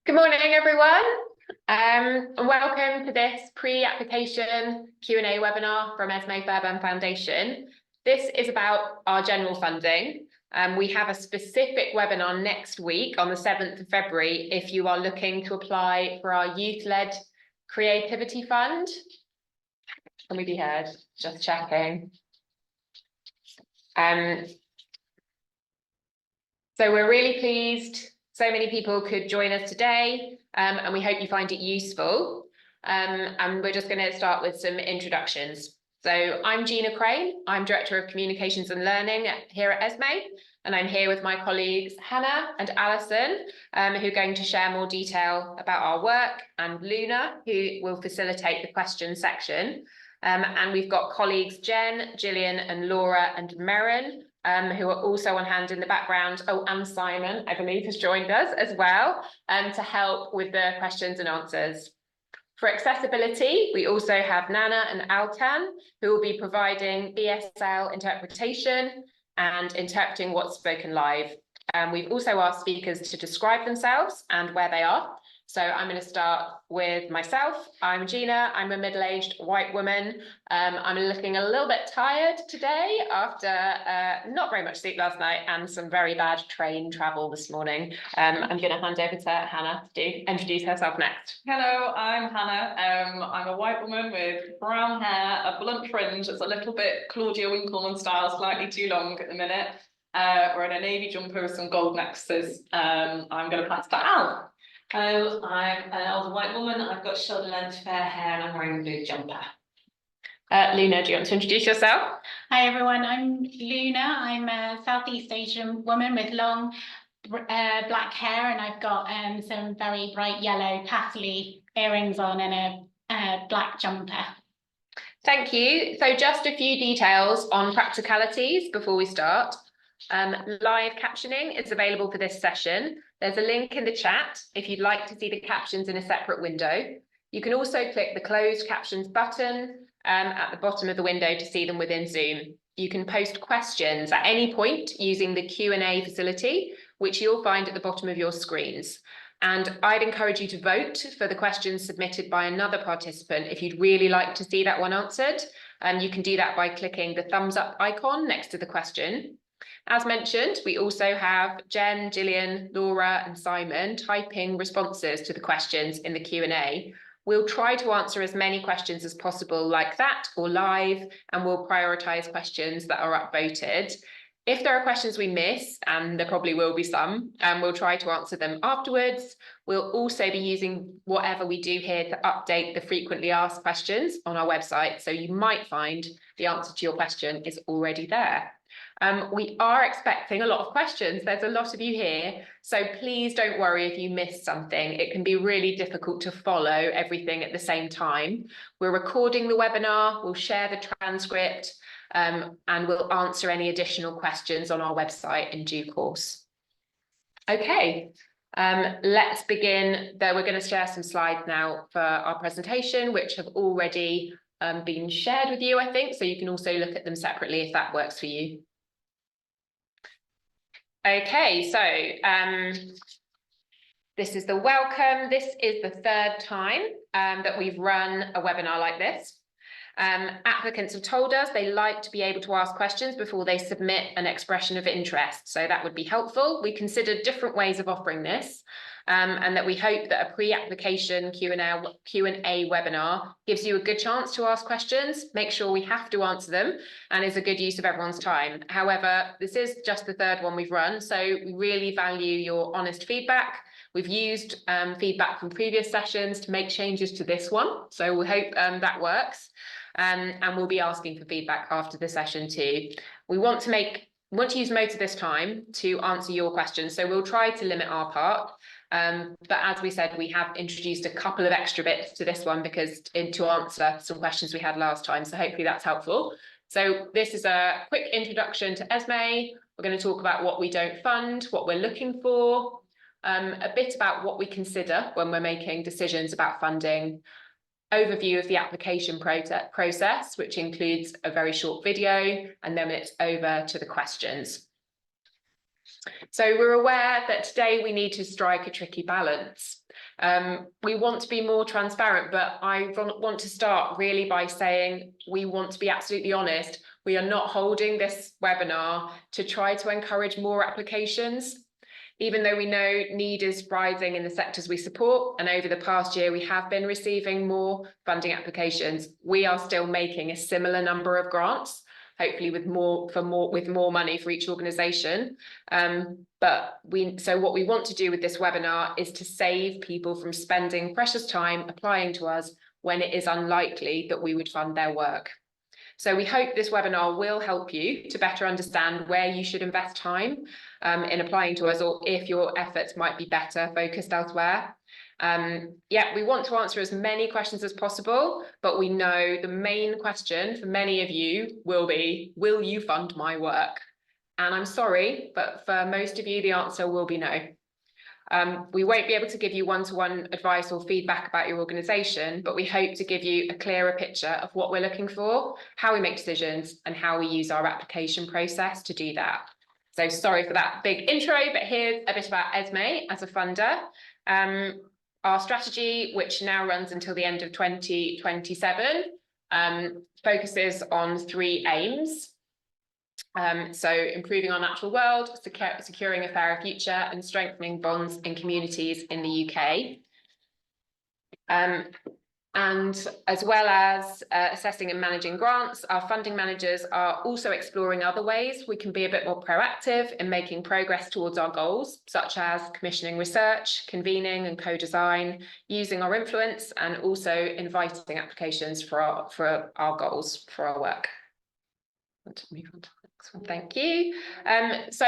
Good morning, everyone. And welcome to this pre-application Q&A webinar from Esmée Foundation. This is about our general funding. We have a specific webinar next week on the 7th of February if you are looking to apply for our youth-led creativity fund. Can we be heard? Just checking. So we're really pleased so many people could join us today, and we hope you find it useful. And we're just going to start with some introductions. So I'm Gina Crane. I'm Director of Communications and Learning here at Esmée, and I'm here with my colleagues Hannah and Alison, who are going to share more detail about our work, and Luna, who will facilitate the question section. And we've got colleagues Jen, Gillian, and Laura and Merrin, who are also on hand in the background. Oh, and Simon, I believe, has joined us as well, to help with the questions and answers. For accessibility, we also have Nana and Altan, who will be providing BSL interpretation and interpreting what's spoken live. We've also asked speakers to describe themselves and where they are. So I'm going to start with myself. I'm Gina. I'm a middle-aged white woman. I'm looking a little bit tired today after not very much sleep last night and some very bad train travel this morning. I'm going to hand over to Hannah to introduce herself next. Hello, I'm Hannah. I'm a white woman with brown hair, a blunt fringe. It's a little bit Claudia Winkleman style, slightly too long at the minute. Wearing a navy jumper with some gold necklaces. I'm going to pass to Al. Hello, I'm an older white woman. I've got shoulder length fair hair and I'm wearing a blue jumper. Luna, do you want to introduce yourself? Hi everyone, I'm Luna. I'm a Southeast Asian woman with long black hair, and I've got some very bright yellow pastel earrings on and a black jumper. Thank you. So just a few details on practicalities before we start. Live captioning is available for this session. There's a link in the chat if you'd like to see the captions in a separate window. You can also click the closed captions button at the bottom of the window to see them within Zoom. You can post questions at any point using the Q&A facility, which you'll find at the bottom of your screens. And I'd encourage you to vote for the questions submitted by another participant if you'd really like to see that one answered. You can do that by clicking the thumbs up icon next to the question. As mentioned, we also have Jen, Gillian, Laura and Simon typing responses to the questions in the Q&A. We'll try to answer as many questions as possible like that or live, and we'll prioritise questions that are upvoted. If there are questions we miss, and there probably will be some, we'll try to answer them afterwards. We'll also be using whatever we do here to update the frequently asked questions on our website, so you might find the answer to your question is already there. We are expecting a lot of questions. There's a lot of you here, so please don't worry if you miss something. It can be really difficult to follow everything at the same time. We're recording the webinar, we'll share the transcript, and we'll answer any additional questions on our website in due course. Okay, let's begin. We're going to share some slides now for our presentation, which have already been shared with you, I think, so you can also look at them separately if that works for you. Okay, so this is the welcome. This is the third time that we've run a webinar like this. Applicants have told us they like to be able to ask questions before they submit an expression of interest, so that would be helpful. We considered different ways of offering this, and that we hope that a pre-application Q&A webinar gives you a good chance to ask questions, make sure we have to answer them, and is a good use of everyone's time. However, this is just the third one we've run, so we really value your honest feedback. We've used feedback from previous sessions to make changes to this one, so we hope that works. And we'll be asking for feedback after the session too. We want to use most of this time to answer your questions, so we'll try to limit our part. But as we said, we have introduced a couple of extra bits to this one because to answer some questions we had last time, so hopefully that's helpful. So this is a quick introduction to Esmée. We're going to talk about what we don't fund, what we're looking for, a bit about what we consider when we're making decisions about funding, overview of the application process, which includes a very short video, and then it's over to the questions. So we're aware that today we need to strike a tricky balance. We want to be more transparent, but I want to start really by saying we want to be absolutely honest. We are not holding this webinar to try to encourage more applications. Even though we know need is rising in the sectors we support, and over the past year we have been receiving more funding applications, we are still making a similar number of grants, hopefully with more money for each organisation. So what we want to do with this webinar is to save people from spending precious time applying to us when it is unlikely that we would fund their work. So we hope this webinar will help you to better understand where you should invest time in applying to us, or if your efforts might be better focused elsewhere. We want to answer as many questions as possible, but we know the main question for many of you will be, will you fund my work? And I'm sorry, but for most of you, the answer will be no. We won't be able to give you one-to-one advice or feedback about your organisation, but we hope to give you a clearer picture of what we're looking for, how we make decisions, and how we use our application process to do that. So sorry for that big intro, but here's a bit about Esmée as a funder. Our strategy, which now runs until the end of 2027, focuses on 3 aims. So improving our natural world, securing a fairer future, and strengthening bonds in communities in the UK. And as well as assessing and managing grants, our funding managers are also exploring other ways we can be a bit more proactive in making progress towards our goals, such as commissioning research, convening and co-design, using our influence, and also inviting applications for our goals for our work. I want to move on to the next one. Thank you. So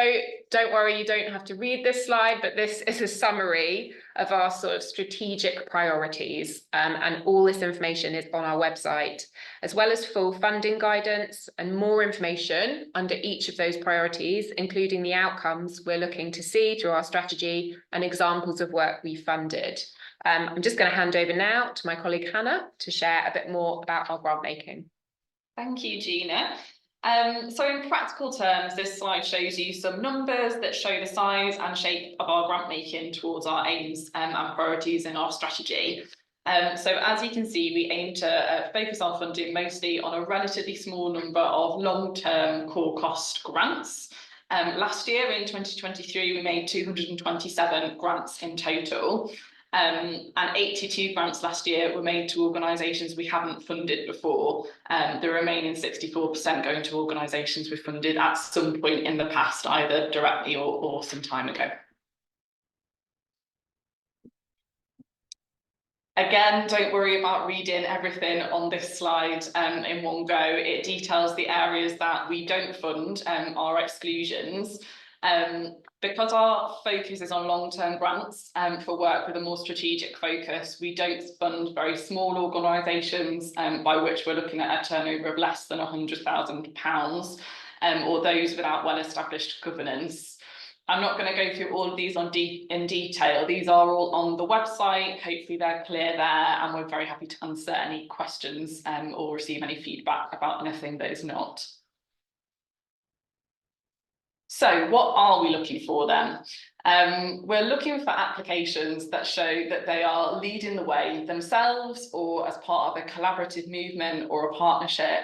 don't worry, you don't have to read this slide, but this is a summary of our sort of strategic priorities, and all this information is on our website, as well as full funding guidance and more information under each of those priorities, including the outcomes we're looking to see through our strategy and examples of work we funded. I'm just going to hand over now to my colleague Hannah to share a bit more about our grant making. Thank you, Gina. So in practical terms, this slide shows you some numbers that show the size and shape of our grant making towards our aims and priorities in our strategy. So as you can see, we aim to focus our funding mostly on a relatively small number of long-term core cost grants. Last year in 2023, we made 227 grants in total. And 82 grants last year were made to organisations we haven't funded before. The remaining 64% going to organisations we funded at some point in the past, either directly or some time ago. Again, don't worry about reading everything on this slide in one go. It details the areas that we don't fund, our exclusions. Because our focus is on long-term grants for work with a more strategic focus, we don't fund very small organisations, by which we're looking at a turnover of less than £100,000, or those without well-established governance. I'm not going to go through all of these in detail. These are all on the website. Hopefully they're clear there, and we're very happy to answer any questions or receive any feedback about anything that is not. So what are we looking for then? We're looking for applications that show that they are leading the way themselves or as part of a collaborative movement or a partnership.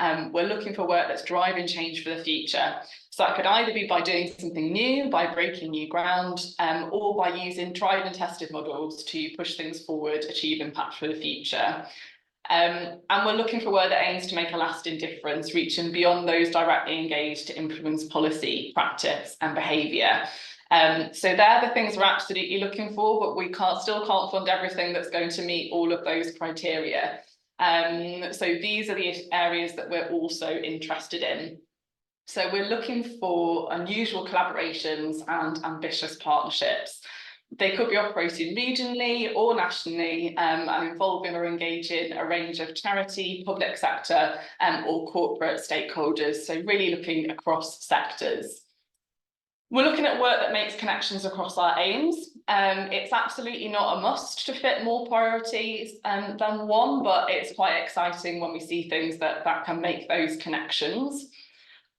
We're looking for work that's driving change for the future. So that could either be by doing something new, by breaking new ground, or by using tried and tested models to push things forward, achieve impact for the future. And we're looking for work that aims to make a lasting difference, reaching beyond those directly engaged to influence policy, practice and behaviour. So they're the things we're absolutely looking for, but we still can't fund everything that's going to meet all of those criteria. So these are the areas that we're also interested in. So we're looking for unusual collaborations and ambitious partnerships. They could be operating regionally or nationally, and involving or engaging a range of charity, public sector, or corporate stakeholders. So really looking across sectors. We're looking at work that makes connections across our aims. It's absolutely not a must to fit more priorities than one, but it's quite exciting when we see things that can make those connections.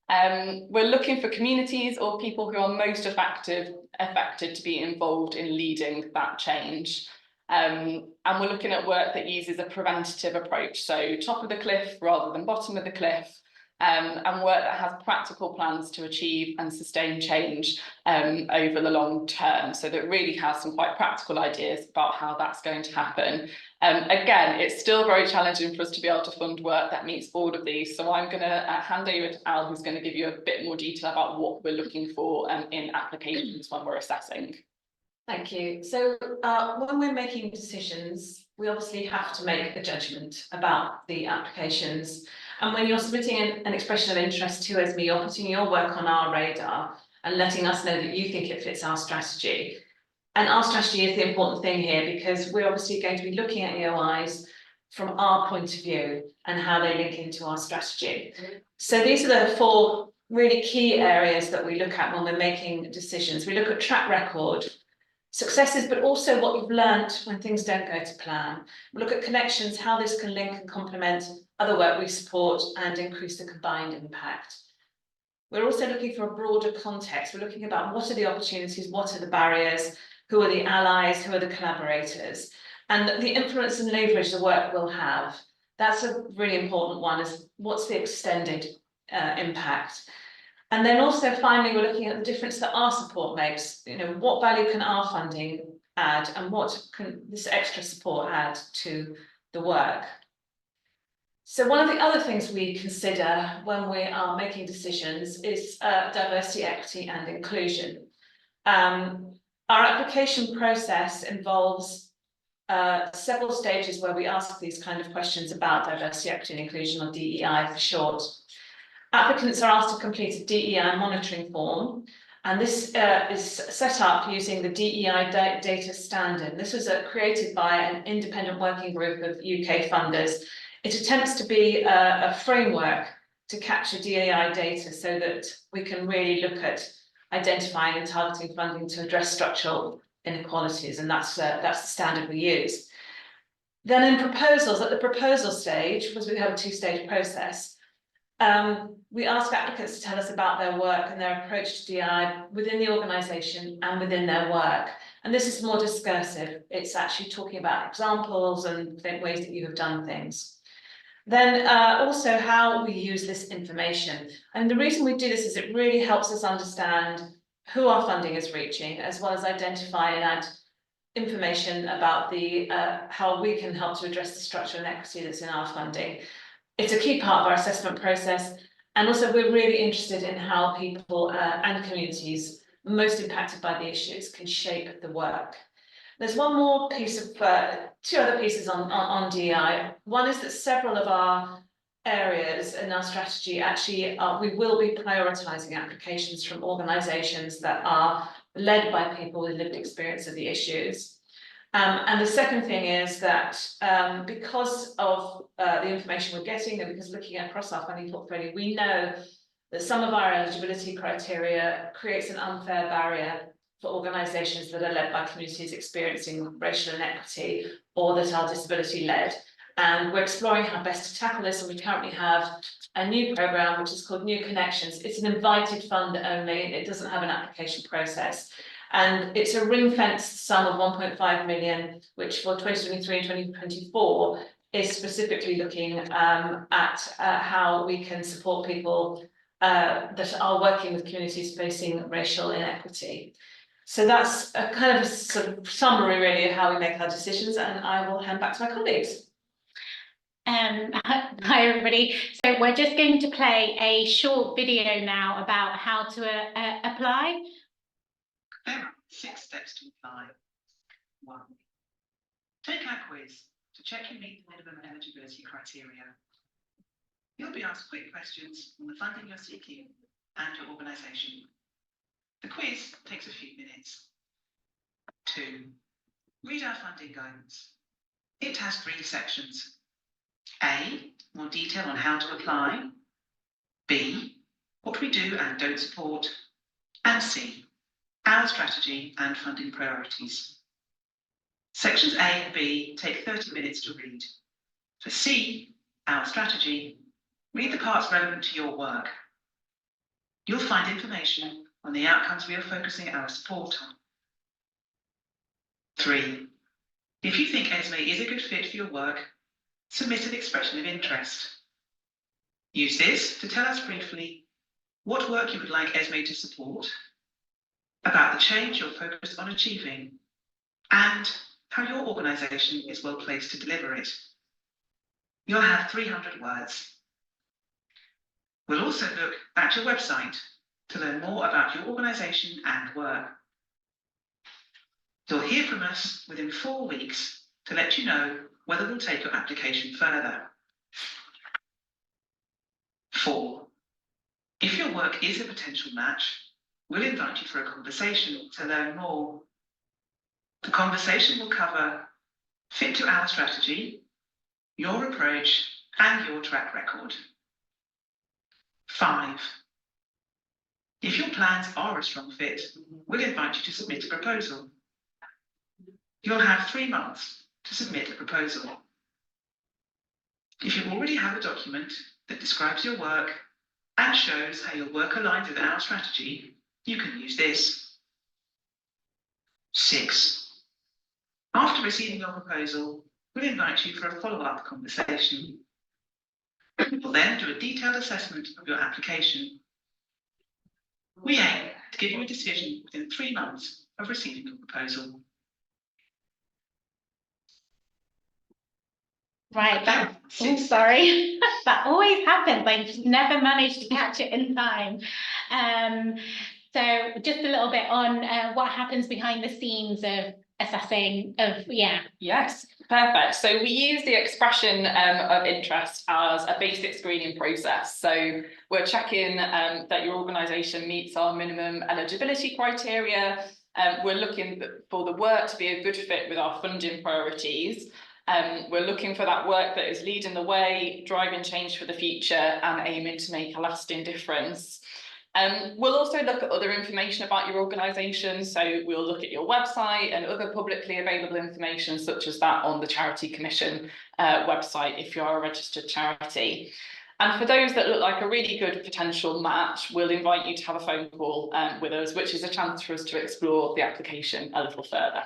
We're looking for communities or people who are most affected to be involved in leading that change. And we're looking at work that uses a preventative approach, so top of the cliff rather than bottom of the cliff, and work that has practical plans to achieve and sustain change over the long term. So that really has some quite practical ideas about how that's going to happen. Again, it's still very challenging for us to be able to fund work that meets all of these. So I'm going to hand over to Al, who's going to give you a bit more detail about what we're looking for in applications when we're assessing. Thank you. So when we're making decisions, we obviously have to make a judgment about the applications. And when you're submitting an expression of interest to Esmée, you're putting your work on our radar and letting us know that you think it fits our strategy. And our strategy is the important thing here, because we're obviously going to be looking at EOIs from our point of view and how they link into our strategy. So these are the 4 really key areas that we look at when we're making decisions. We look at track record, successes, but also what you've learnt when things don't go to plan. We look at connections, how this can link and complement other work we support and increase the combined impact. We're also looking for a broader context. We're looking about what are the opportunities, what are the barriers, who are the allies, who are the collaborators, and the influence and leverage the work will have. That's a really important one, is what's the extended impact. And then also finally, we're looking at the difference that our support makes. You know, what value can our funding add, and what can this extra support add to the work? So one of the other things we consider when we are making decisions is diversity, equity and inclusion. Our application process involves several stages where we ask these kind of questions about diversity, equity and inclusion, or DEI for short. Applicants are asked to complete a DEI monitoring form, and this is set up using the DEI data standard. This was created by an independent working group of UK funders. It attempts to be a framework to capture DEI data so that we can really look at identifying and targeting funding to address structural inequalities, and that's the standard we use. Then in proposals, at the proposal stage, because we have a 2-stage process, we ask applicants to tell us about their work and their approach to DEI within the organisation and within their work. And this is more discursive. It's actually talking about examples and ways that you have done things. Then also how we use this information. And the reason we do this is it really helps us understand who our funding is reaching, as well as identify and add information about the how we can help to address the structural inequity that's in our funding. It's a key part of our assessment process. And also we're really interested in how people and communities most impacted by the issues can shape the work. There's one more piece of, 2 other pieces on DEI. One is that several of our areas in our strategy actually we will be prioritising applications from organisations that are led by people with lived experience of the issues. And the second thing is that because of the information we're getting, and because looking across our funding portfolio, we know that some of our eligibility criteria creates an unfair barrier for organisations that are led by communities experiencing racial inequity or that are disability led. And we're exploring how best to tackle this, and we currently have a new programme which is called New Connections. It's an invited fund only, it doesn't have an application process. And it's a ring-fenced sum of 1.5 million, which for 2023 and 2024 is specifically looking at how we can support people that are working with communities facing racial inequity. So that's a kind of a sort of summary really of how we make our decisions, and I will hand back to my colleagues. Hi everybody. So we're just going to play a short video now about how to apply. There are 6 steps to apply. 1. Take our quiz to check you meet the minimum eligibility criteria. You'll be asked quick questions on the funding you're seeking and your organisation. The quiz takes a few minutes. 2. Read our funding guidance. It has 3 sections. A, more detail on how to apply. B, what we do and don't support. And C, our strategy and funding priorities. Sections A and B take 30 minutes to read. For C, our strategy, read the parts relevant to your work. You'll find information on the outcomes we are focusing our support on. 3. If you think Esmée is a good fit for your work, submit an expression of interest. Use this to tell us briefly what work you would like Esmée to support, about the change you're focused on achieving, and how your organisation is well placed to deliver it. You'll have 300 words. We'll also look at your website to learn more about your organisation and work. You'll hear from us within 4 weeks to let you know whether we'll take your application further. 4. If your work is a potential match, we'll invite you for a conversation to learn more. The conversation will cover fit to our strategy, your approach, and your track record. 5. If your plans are a strong fit, we'll invite you to submit a proposal. You'll have 3 months to submit a proposal. If you already have a document that describes your work and shows how your work aligns with our strategy, you can use this. 6. After receiving your proposal, we'll invite you for a follow-up conversation. We'll then do a detailed assessment of your application. We aim to give you a decision within 3 months of receiving your proposal. Right, sorry, that always happens. I just never manage to catch it in time. So just a little bit on what happens behind the scenes of assessing Yes, perfect. So we use the expression of interest as a basic screening process. So we're checking that your organisation meets our minimum eligibility criteria. We're looking for the work to be a good fit with our funding priorities. We're looking for that work that is leading the way, driving change for the future, and aiming to make a lasting difference. We'll also look at other information about your organisation. So we'll look at your website and other publicly available information, such as that on the Charity Commission website, if you're a registered charity. And for those that look like a really good potential match, we'll invite you to have a phone call with us, which is a chance for us to explore the application a little further.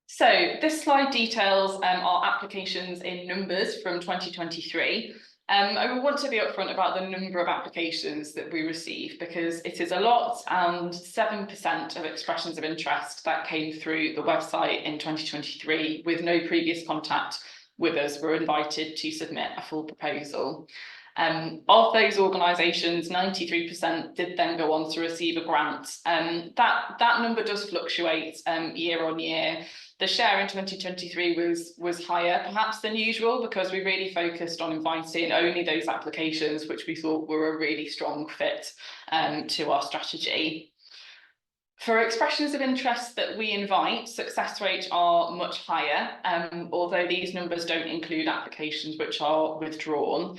So this slide details our applications in numbers from 2023. I want to be upfront about the number of applications that we received, because it is a lot, and 7% of expressions of interest that came through the website in 2023 with no previous contact with us were invited to submit a full proposal. Of those organisations, 93% did then go on to receive a grant. That number does fluctuate year on year. The share in 2023 was higher perhaps than usual, because we really focused on inviting only those applications which we thought were a really strong fit to our strategy. For expressions of interest that we invite, success rates are much higher, although these numbers don't include applications which are withdrawn.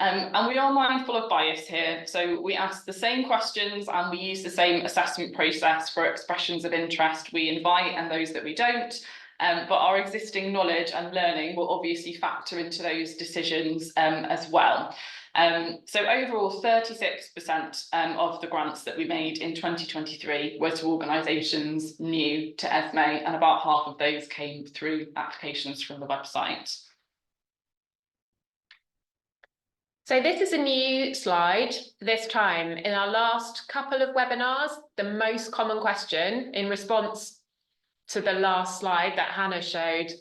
And we are mindful of bias here, so we ask the same questions and we use the same assessment process for expressions of interest we invite and those that we don't, but our existing knowledge and learning will obviously factor into those decisions as well. So overall, 36% of the grants that we made in 2023 were to organisations new to Esmée, and about half of those came through applications from the website. So this is a new slide this time. In our last couple of webinars, the most common question in response to the last slide that Hannah showed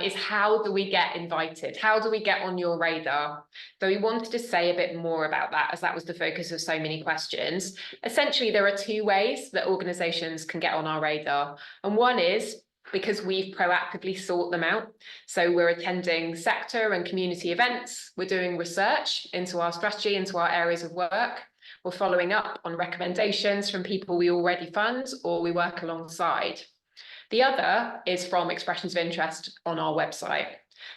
is how do we get invited? How do we get on your radar? So we wanted to say a bit more about that, as that was the focus of so many questions. Essentially, there are 2 ways that organisations can get on our radar. And one is because we've proactively sought them out. So we're attending sector and community events. We're doing research into our strategy, into our areas of work. We're following up on recommendations from people we already fund or we work alongside. The other is from expressions of interest on our website.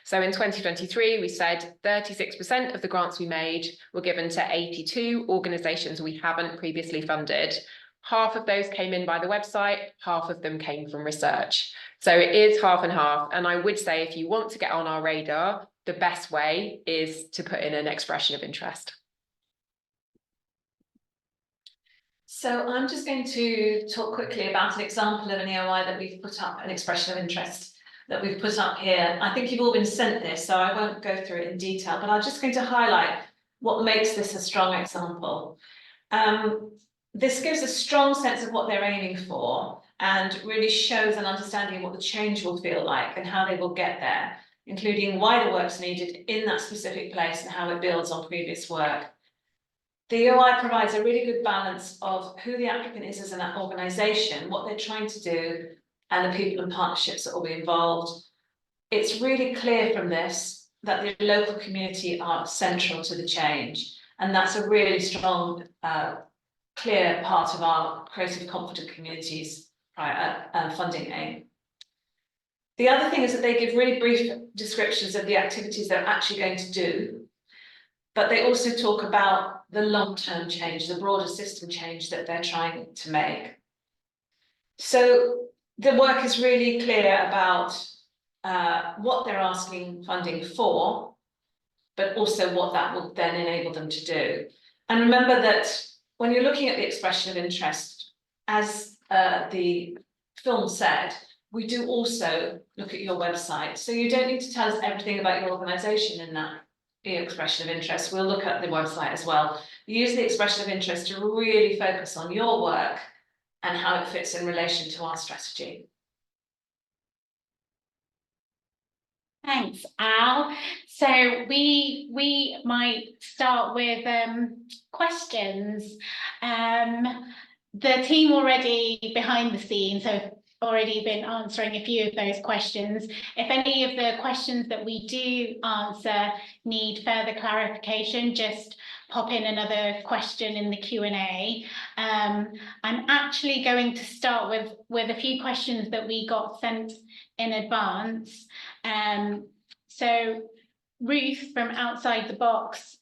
So in 2023, we said 36% of the grants we made were given to 82 organisations we haven't previously funded. Half of those came in by the website, half of them came from research. So it is half and half. And I would say if you want to get on our radar, the best way is to put in an expression of interest. So I'm just going to talk quickly about an example of an EOI that we've put up, an expression of interest that we've put up here. I think you've all been sent this, so I won't go through it in detail, but I'm just going to highlight what makes this a strong example. This gives a strong sense of what they're aiming for and really shows an understanding of what the change will feel like and how they will get there, including why the work's needed in that specific place and how it builds on previous work. The EOI provides a really good balance of who the applicant is as an organisation, what they're trying to do, and the people and partnerships that will be involved. It's really clear from this that the local community are central to the change, and that's a really strong, clear part of our Creative Confident Communities funding aim. The other thing is that they give really brief descriptions of the activities they're actually going to do, but they also talk about the long-term change, the broader system change that they're trying to make. So the work is really clear about what they're asking funding for, but also what that will then enable them to do. And remember that when you're looking at the expression of interest, as the film said, we do also look at your website. So you don't need to tell us everything about your organisation in that expression of interest. We'll look at the website as well. Use the expression of interest to really focus on your work and how it fits in relation to our strategy. Thanks, Al. So we might start with questions. The team already behind the scenes have already been answering a few of those questions. If any of the questions that we do answer need further clarification, just pop in another question in the Q&A. I'm actually going to start with a few questions that we got sent in advance. So Ruth from Outside the Box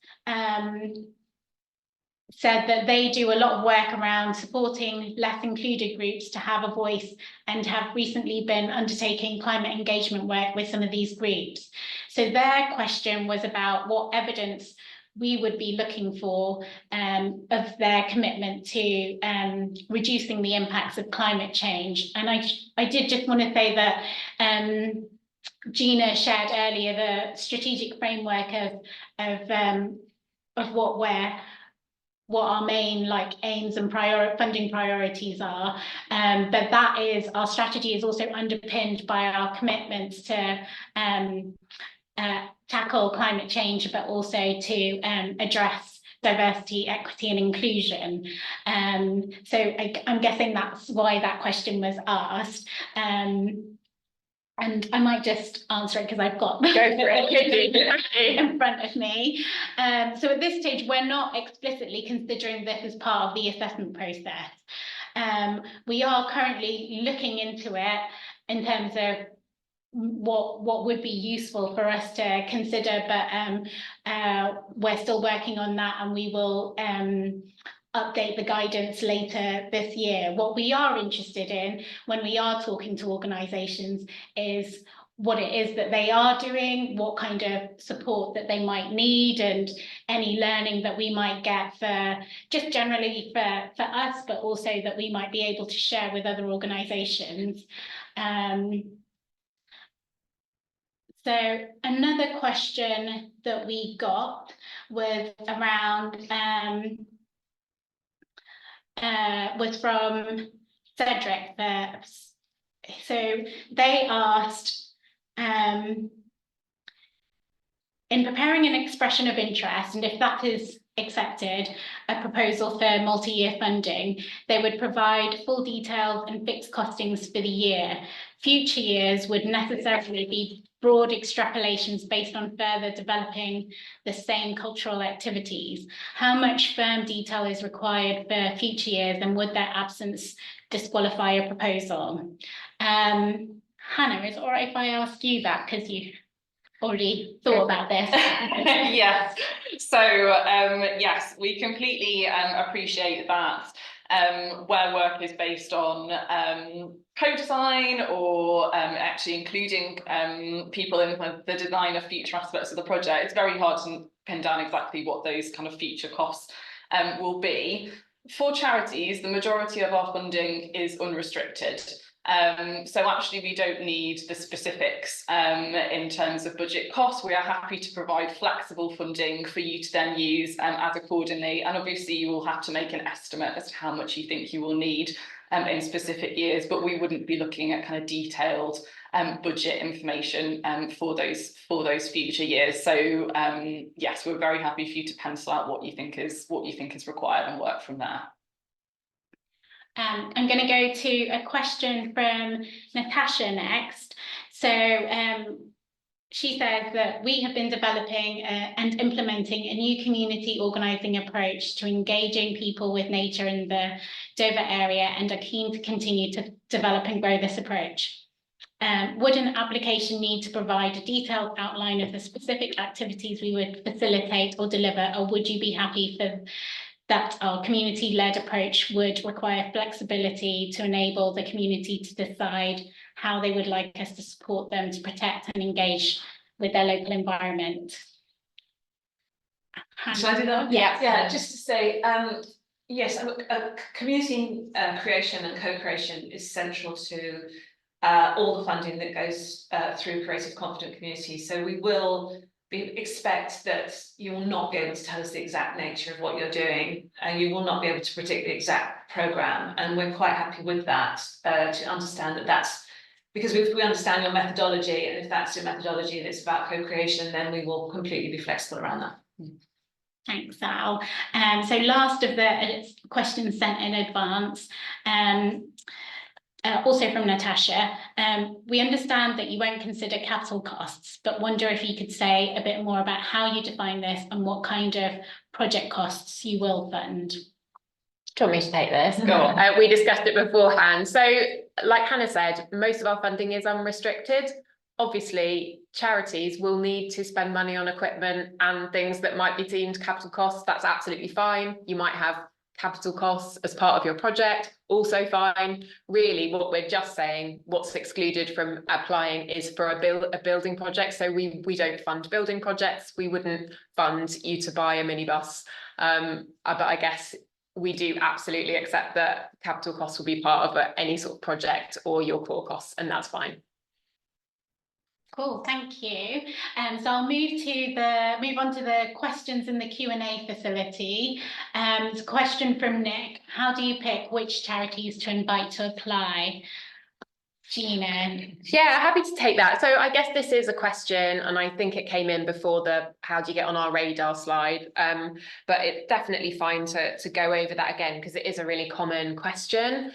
said that they do a lot of work around supporting less included groups to have a voice and have recently been undertaking climate engagement work with some of these groups. So their question was about what evidence we would be looking for of their commitment to reducing the impacts of climate change. And I did just want to say that Gina shared earlier the strategic framework of what our main aims and funding priorities are, but that is, our strategy is also underpinned by our commitments to tackle climate change, but also to address diversity, equity and inclusion. So I'm guessing that's why that question was asked. And I might just answer it because I've got in front of me. So at this stage, we're not explicitly considering this as part of the assessment process. We are currently looking into it in terms of what would be useful for us to consider, but we're still working on that, and we will update the guidance later this year. What we are interested in when we are talking to organisations is what it is that they are doing, what kind of support that they might need, and any learning that we might get for just generally for us, but also that we might be able to share with other organisations. So another question that we got was around was from Cedric. So they asked, in preparing an expression of interest, and if that is accepted, a proposal for multi-year funding, they would provide full details and fixed costings for the year. Future years would necessarily be broad extrapolations based on further developing the same cultural activities. How much firm detail is required for future years, and would their absence disqualify a proposal? Hannah, is it all right if I ask you that, because you already thought about this? Yes, so yes, we completely appreciate that. where work is based on co-design or actually including people in the design of future aspects of the project. It's very hard to pin down exactly what those kind of future costs will be. For charities, the majority of our funding is unrestricted. So actually we don't need the specifics in terms of budget costs. We are happy to provide flexible funding for you to then use as accordingly. And obviously you will have to make an estimate as to how much you think you will need in specific years, but we wouldn't be looking at kind of detailed budget information for those future years. So yes, we're very happy for you to pencil out what you think is required and work from there. I'm going to go to a question from Natasha next. So she says that we have been developing and implementing a new community organising approach to engaging people with nature in the Dover area and are keen to continue to develop and grow this approach. Would an application need to provide a detailed outline of the specific activities we would facilitate or deliver, or would you be happy for that our community-led approach would require flexibility to enable the community to decide how they would like us to support them to protect and engage with their local environment? Shall I do that? Yeah, just to say, yes, community creation and co-creation is central to all the funding that goes through Creative Confident Communities. So we will expect that you will not be able to tell us the exact nature of what you're doing, and you will not be able to predict the exact programme. And we're quite happy with that, to understand that that's because we understand your methodology, and if that's your methodology and it's about co-creation, then we will completely be flexible around that. Thanks, Al. So last of the questions sent in advance, also from Natasha, we understand that you won't consider capital costs, but wonder if you could say a bit more about how you define this and what kind of project costs you will fund. Do you want me to take this? Go on. We discussed it beforehand. So like Hannah said, most of our funding is unrestricted. Obviously, charities will need to spend money on equipment and things that might be deemed capital costs. That's absolutely fine. You might have capital costs as part of your project, also fine. Really, what we're just saying, what's excluded from applying is for a building project. So we don't fund building projects. We wouldn't fund you to buy a minibus. But I guess we do absolutely accept that capital costs will be part of any sort of project or your core costs, and that's fine. Cool, thank you. So I'll move on to the questions in the Q&A facility. Question from Nick: how do you pick which charities to invite to apply? Gina. Yeah, happy to take that. So I guess this is a question, and I think it came in before the how do you get on our radar slide. But it's definitely fine to go over that again, because it is a really common question.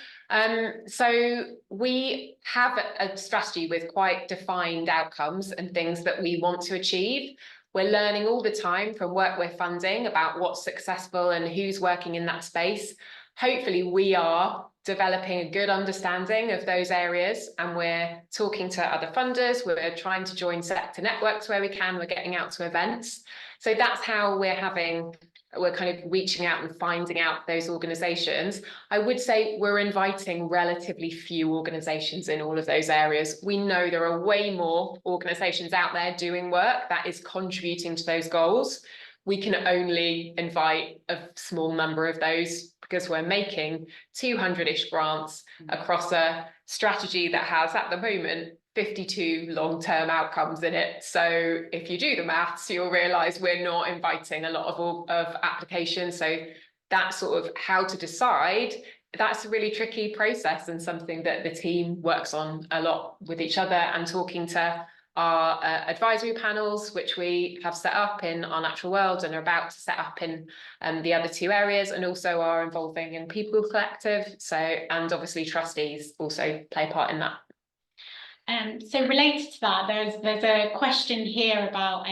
So we have a strategy with quite defined outcomes and things that we want to achieve. We're learning all the time from work we're funding about what's successful and who's working in that space. Hopefully we are developing a good understanding of those areas, and we're talking to other funders, we're trying to join sector networks where we can, we're getting out to events. So that's how we're kind of reaching out and finding out those organisations. I would say we're inviting relatively few organisations in all of those areas. We know there are way more organisations out there doing work that is contributing to those goals. We can only invite a small number of those because we're making 200-ish grants across a strategy that has, at the moment, 52 long-term outcomes in it. So if you do the maths, you'll realise we're not inviting a lot of applications. So that's sort of how to decide. That's a really tricky process, and something that the team works on a lot with each other, and talking to our advisory panels, which we have set up in our natural world and are about to set up in the other two areas, and also are involving in People Collective. So, and obviously trustees also play a part in that. So related to that, there's a question here about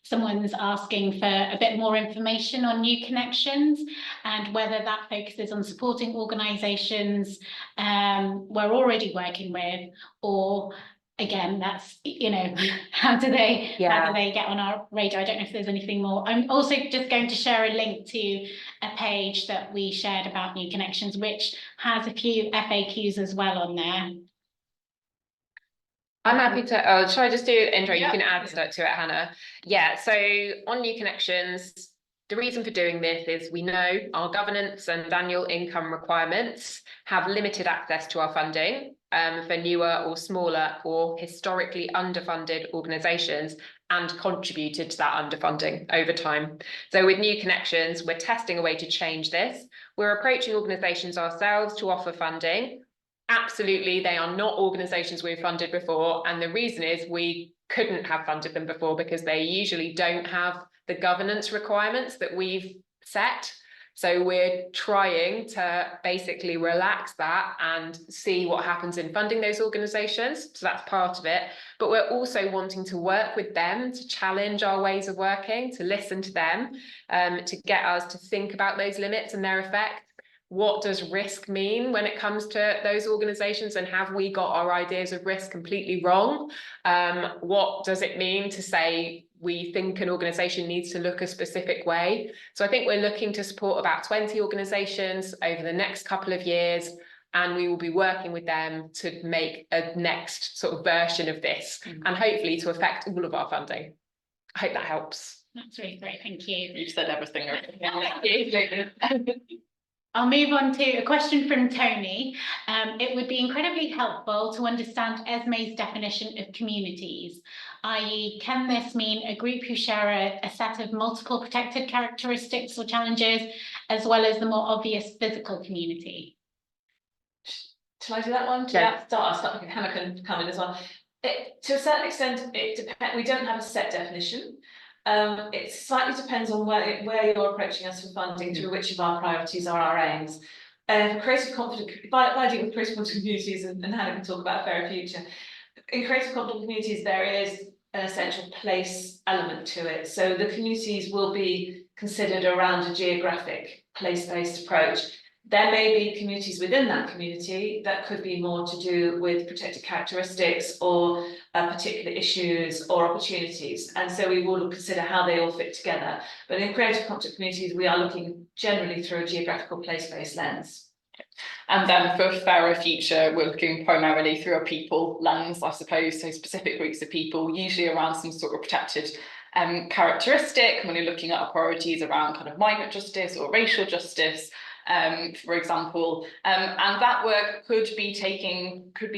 someone's asking for a bit more information on New Connections and whether that focuses on supporting organisations we're already working with, or again, that's, you know, how do they get on our radar? I don't know if there's anything more. I'm also just going to share a link to a page that we shared about New Connections, which has a few FAQs as well on there. I'm happy to, shall I just do an intro? Yeah. You can add stuff to it, Hannah. Yeah, so on New Connections, the reason for doing this is we know our governance and annual income requirements have limited access to our funding for newer or smaller or historically underfunded organisations, and contributed to that underfunding over time. So with New Connections, we're testing a way to change this. We're approaching organisations ourselves to offer funding. Absolutely, they are not organisations we've funded before, and the reason is we couldn't have funded them before because they usually don't have the governance requirements that we've set. So we're trying to basically relax that and see what happens in funding those organisations. So that's part of it. But we're also wanting to work with them to challenge our ways of working, to listen to them, to get us to think about those limits and their effect. What does risk mean when it comes to those organisations, and have we got our ideas of risk completely wrong? What does it mean to say we think an organisation needs to look a specific way? So I think we're looking to support about 20 organisations over the next couple of years, and we will be working with them to make a next sort of version of this, and hopefully to affect all of our funding. I hope that helps. That's really great, thank you. You've said everything. I'll move on to a question from Tony. It would be incredibly helpful to understand Esmée's definition of communities, i.e. can this mean a group who share a set of multiple protected characteristics or challenges, as well as the more obvious physical community? Shall I do that one? Yeah. I'll start. Hannah can come in as well. To a certain extent, it depends. We don't have a set definition. It slightly depends on where you're approaching us for funding, through which of our priorities are our aims. Creative confident, if I deal with creative confident communities, and Hannah can talk about Fairer Future. In creative confident communities, there is an essential place element to it. So the communities will be considered around a geographic place-based approach. There may be communities within that community that could be more to do with protected characteristics or particular issues or opportunities. And so we will consider how they all fit together. But in creative conflict communities, we are looking generally through a geographical place-based lens. And then for Fairer Future, we're looking primarily through a people lens, I suppose, so specific groups of people, usually around some sort of protected characteristic, when you're looking at our priorities around kind of migrant justice or racial justice, for example, and that work could be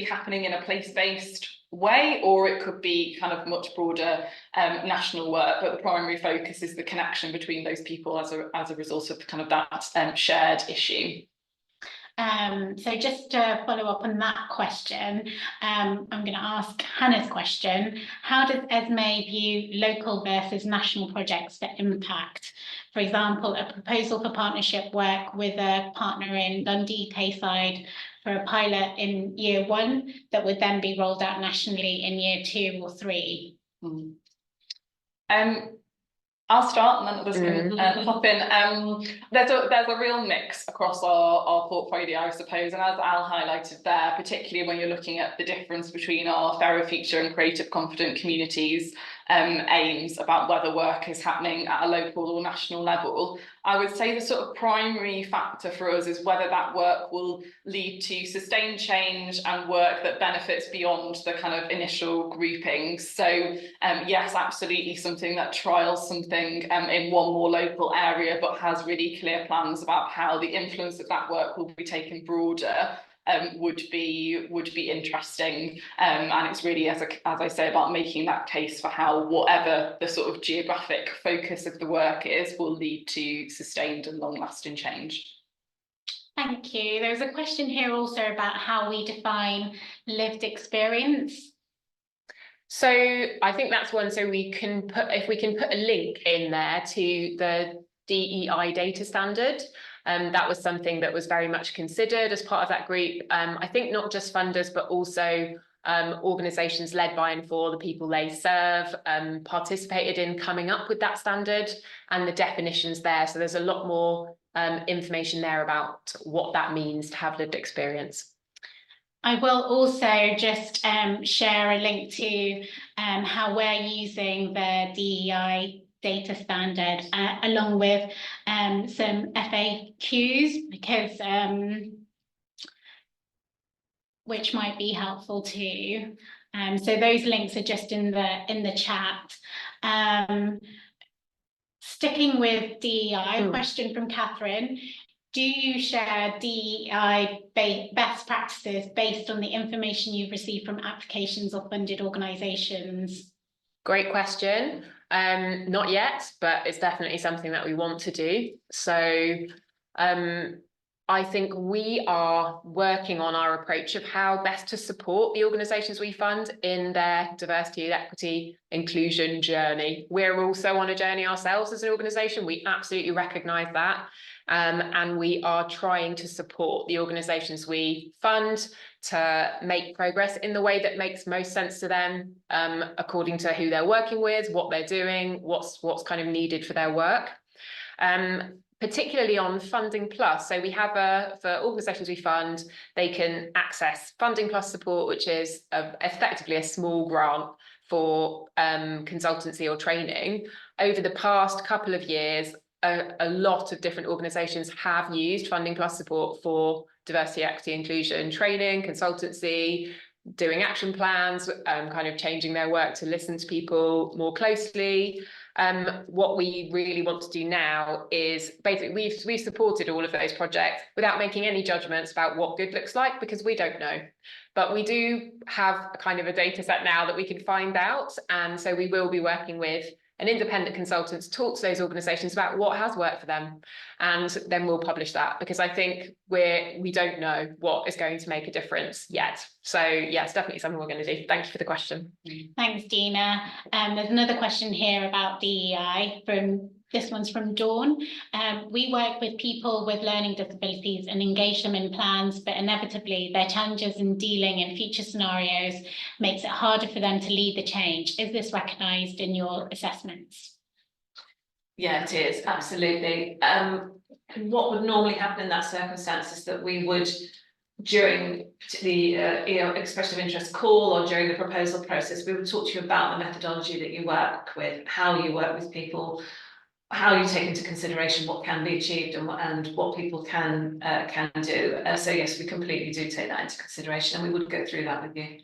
happening in a place-based way, or it could be kind of much broader national work, but the primary focus is the connection between those people as a result of kind of that shared issue. So just to follow up on that question, I'm going to ask Hannah's question. How does Esmée view local versus national projects for impact? For example, a proposal for partnership work with a partner in Dundee Tayside for a pilot in year 1 that would then be rolled out nationally in year 2 or 3. I'll start and then others can hop in. There's a real mix across our portfolio, I suppose, and as Al highlighted there, particularly when you're looking at the difference between our Fairer Future and creative confident communities aims about whether work is happening at a local or national level, I would say the sort of primary factor for us is whether that work will lead to sustained change and work that benefits beyond the kind of initial groupings. So yes, absolutely something that trials something in one more local area, but has really clear plans about how the influence of that work will be taken broader. Would be interesting, and it's really, as I say, about making that case for how whatever the sort of geographic focus of the work is will lead to sustained and long-lasting change. Thank you. There's a question here also about how we define lived experience. So I think that's one. So if we can put a link in there to the DEI data standard. That was something that was very much considered as part of that group. I think not just funders, but also organisations led by and for the people they serve participated in coming up with that standard and the definitions there. So there's a lot more information there about what that means to have lived experience. I will also just share a link to how we're using the DEI data standard along with some FAQs, because which might be helpful too. So those links are just in the chat. Sticking with DEI, question from Catherine. Do you share DEI best practices based on the information you've received from applications or funded organisations? Great question. Not yet, but it's definitely something that we want to do. So I think we are working on our approach of how best to support the organisations we fund in their diversity, equity, inclusion journey. We're also on a journey ourselves as an organisation. We absolutely recognise that. And we are trying to support the organisations we fund to make progress in the way that makes most sense to them, according to who they're working with, what they're doing, what's kind of needed for their work. Particularly on Funding Plus. So we have for organisations we fund, they can access Funding Plus support, which is effectively a small grant for consultancy or training. Over the past couple of years, a lot of different organisations have used Funding Plus support for diversity, equity, inclusion training, consultancy, doing action plans, kind of changing their work to listen to people more closely. What we really want to do now is basically we've supported all of those projects without making any judgments about what good looks like, because we don't know. But we do have a kind of a data set now that we can find out. And so we will be working with an independent consultant to talk to those organisations about what has worked for them. And then we'll publish that, because I think we don't know what is going to make a difference yet. So yeah, it's definitely something we're going to do. Thank you for the question. Thanks, Dina. There's another question here about DEI this one's from Dawn. We work with people with learning disabilities and engage them in plans, but inevitably their challenges in dealing in future scenarios makes it harder for them to lead the change. Is this recognised in your assessments? Yeah, it is, absolutely. What would normally happen in that circumstance is that we would, during the expression of interest call or during the proposal process, we would talk to you about the methodology that you work with, how you work with people, how you take into consideration what can be achieved and what people can do. So yes, we completely do take that into consideration, and we would go through that with you.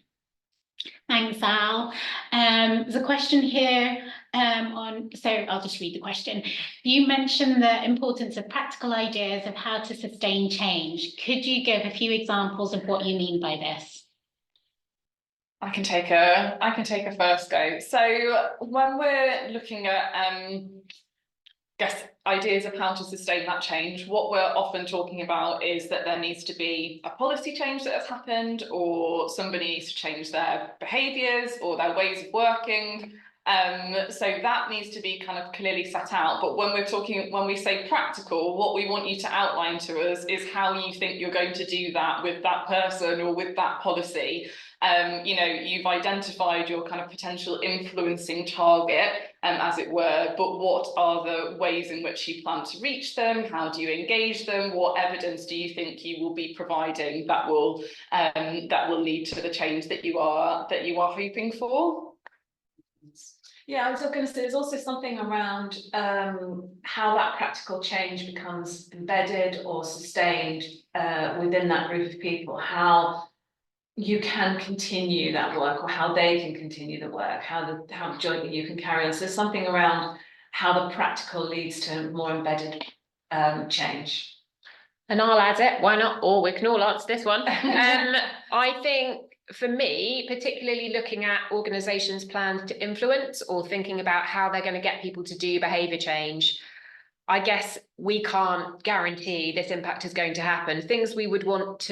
Thanks, Al. There's a question here so I'll just read the question. You mentioned the importance of practical ideas of how to sustain change. Could you give a few examples of what you mean by this? I can take a first go. So when we're looking at ideas of how to sustain that change, what we're often talking about is that there needs to be a policy change that has happened, or somebody needs to change their behaviours or their ways of working. So that needs to be kind of clearly set out. But when we say practical, what we want you to outline to us is how you think you're going to do that with that person or with that policy. You've identified your kind of potential influencing target, as it were, but what are the ways in which you plan to reach them? How do you engage them? What evidence do you think you will be providing that will lead to the change that you are hoping for? Yeah, I was going to say there's also something around how that practical change becomes embedded or sustained within that group of people, how you can continue that work, or how they can continue the work, how jointly you can carry on. So there's something around how the practical leads to more embedded change. And I'll add it, why not? Or we can all answer this one. I think for me, particularly looking at organisations' plans to influence or thinking about how they're going to get people to do behaviour change, I guess we can't guarantee this impact is going to happen. Things we would want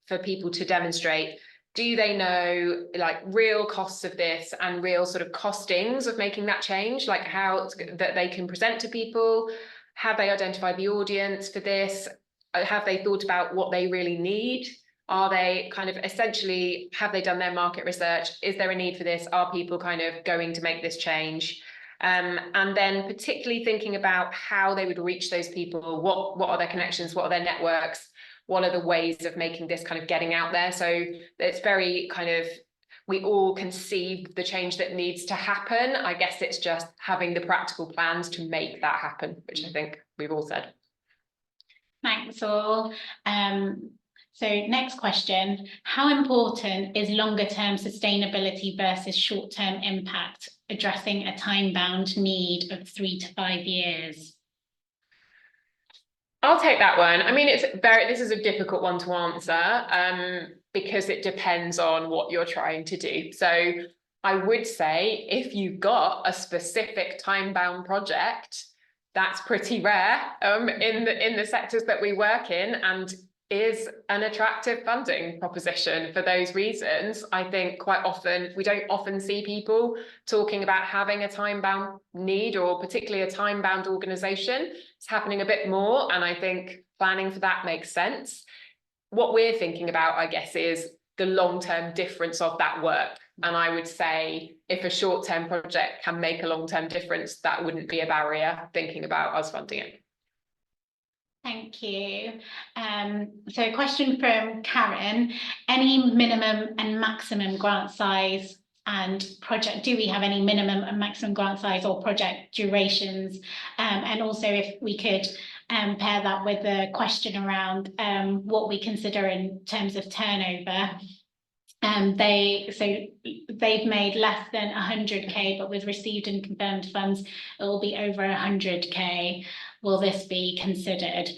for people to demonstrate: do they know like real costs of this and real sort of costings of making that change, like how that they can present to people? Have they identified the audience for this? Have they thought about what they really need? Are they kind of essentially, have they done their market research? Is there a need for this? Are people kind of going to make this change? And then particularly thinking about how they would reach those people. What are their connections? What are their networks? what are the ways of making this kind of getting out there. So it's very kind of, we all can see the change that needs to happen. I guess it's just having the practical plans to make that happen, which I think we've all said. Thanks all. So next question, how important is longer term sustainability versus short term impact, addressing a time bound need of 3 to 5 years? I'll take that one. I mean, this is a difficult one to answer because it depends on what you're trying to do. So I would say if you've got a specific time-bound project, that's pretty rare in the sectors that we work in, and is an attractive funding proposition for those reasons. I think quite often, we don't often see people talking about having a time-bound need, or particularly a time-bound organisation. It's happening a bit more, and I think planning for that makes sense. What we're thinking about, I guess, is the long-term difference of that work. And I would say if a short-term project can make a long-term difference, that wouldn't be a barrier thinking about us funding it. Thank you. So a question from Karen, any minimum and maximum grant size and project, do we have any minimum and maximum grant size or project durations? And also if we could pair that with the question around what we consider in terms of turnover. They've made less than 100k, but with received and confirmed funds, it will be over 100k. Will this be considered?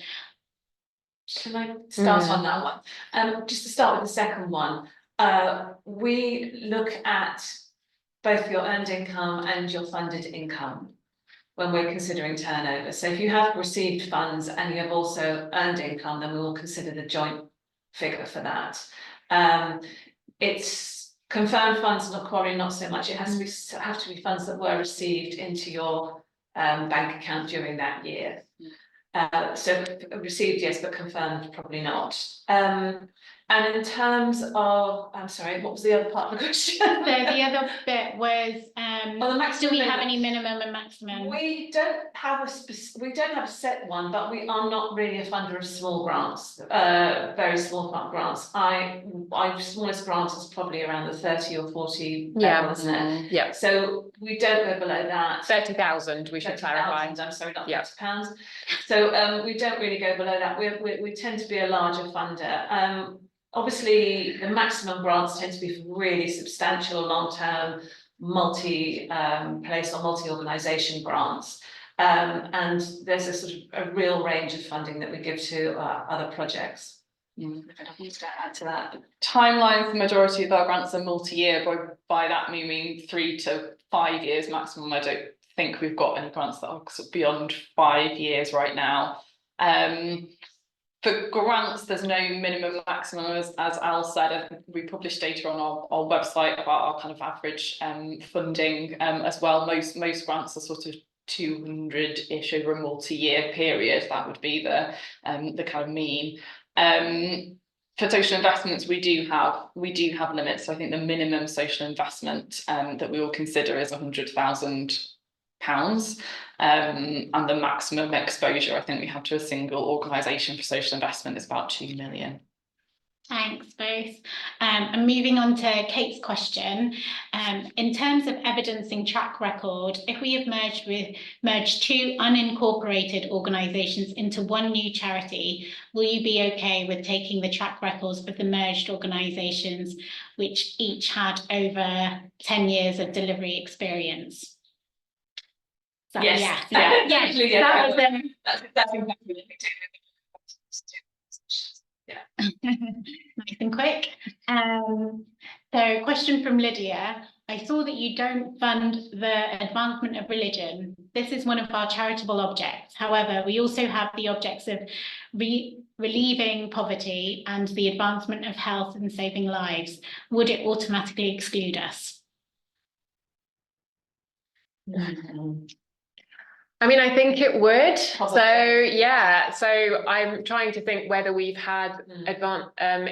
Can I start on that one? Just to start with the second one, we look at both your earned income and your funded income when we're considering turnover. So if you have received funds and you have also earned income, then we will consider the joint figure for that. It's confirmed funds, probably not so much. It has to be funds that were received into your bank account during that year. So received, yes, but confirmed, probably not. And in terms of, I'm sorry, what was the other part of the question? So the other bit was, the maximum do we have limit. any minimum and maximum? We don't have a set one, but we are not really a funder of small grants, very small grants. Our smallest grant is probably around the 30 or 40 level, isn't it? Yeah. So we don't go below that. 30,000, we should clarify. 30,000, I'm sorry, not £30. So we don't really go below that. We tend to be a larger funder. Obviously, the maximum grants tend to be really substantial, long-term, multi-place or multi-organisation grants. And there's a sort of a real range of funding that we give to other projects. Anything to add to that? Timelines, the majority of our grants are multi-year, but by that we mean 3 to 5 years maximum. I don't think we've got any grants that are sort of beyond 5 years right now. For grants, there's no minimum maximum, as Al said. We publish data on our website about our kind of average funding as well. Most grants are sort of 200-ish over a multi-year period. That would be the kind of mean. For social investments, we do have limits. So I think the minimum social investment that we will consider is £100,000. And the maximum exposure I think we have to a single organisation for social investment is about 2 million. Thanks both. And moving on to Kate's question, in terms of evidencing track record, if we have merged 2 unincorporated organisations into one new charity, will you be okay with taking the track records of the merged organisations, which each had over 10 years of delivery experience? Yes. That was that's exactly what we do. Nice and quick. So question from Lydia. I saw that you don't fund the advancement of religion. This is one of our charitable objects. However, we also have the objects of relieving poverty and the advancement of health and saving lives. Would it automatically exclude us? I mean, I think it would. So yeah, so I'm trying to think whether we've had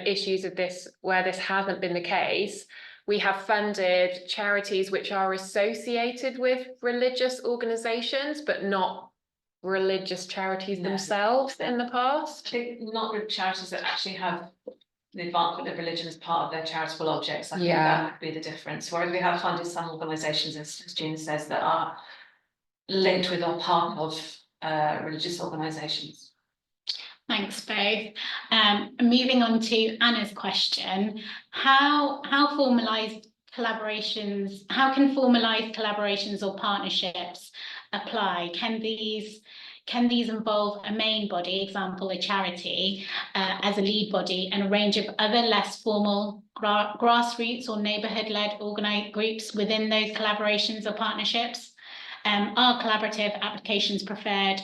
issues of this where this hasn't been the case. We have funded charities which are associated with religious organisations, but not religious charities No. themselves in the I past? think not the charities that actually have the advancement of religion as part of their charitable objects. I think that would be the difference. Whereas we have funded some organisations, as Gina says, that are linked with or part of religious organisations. Thanks both. Moving on to Anna's question, how formalised collaborations, how can formalised collaborations or partnerships apply? Can these involve a main body, example a charity, as a lead body, and a range of other less formal grassroots or neighbourhood-led organised groups within those collaborations or partnerships? Are collaborative applications preferred